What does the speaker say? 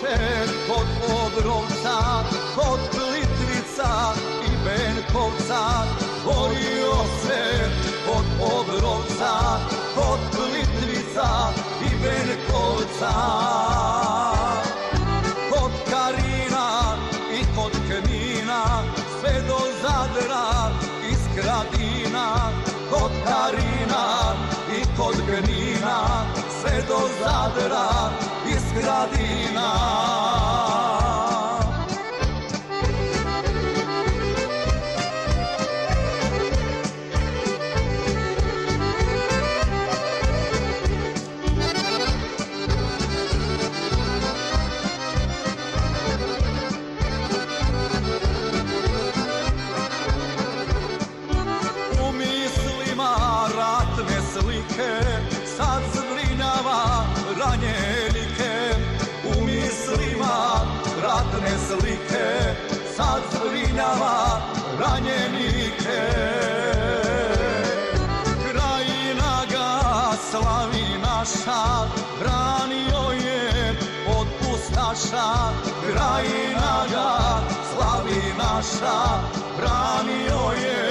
se kod Obrovca, kod Plitvica i Benkovca. Borio se kod Obrovca, kod Plitvica i Benkovca. Kod Karina i kod Knina, sve do Zadra i Skradina. Kod Karina i kod Knina, sve do Zadra i Skradina. Ratne slike sad zbrinjava ranjenike. U mislima ratne slike sad zbrinjava ranjenike. Krajina ga slavi naša, branio je od pustaša. Krajina ga slavi naša, branio je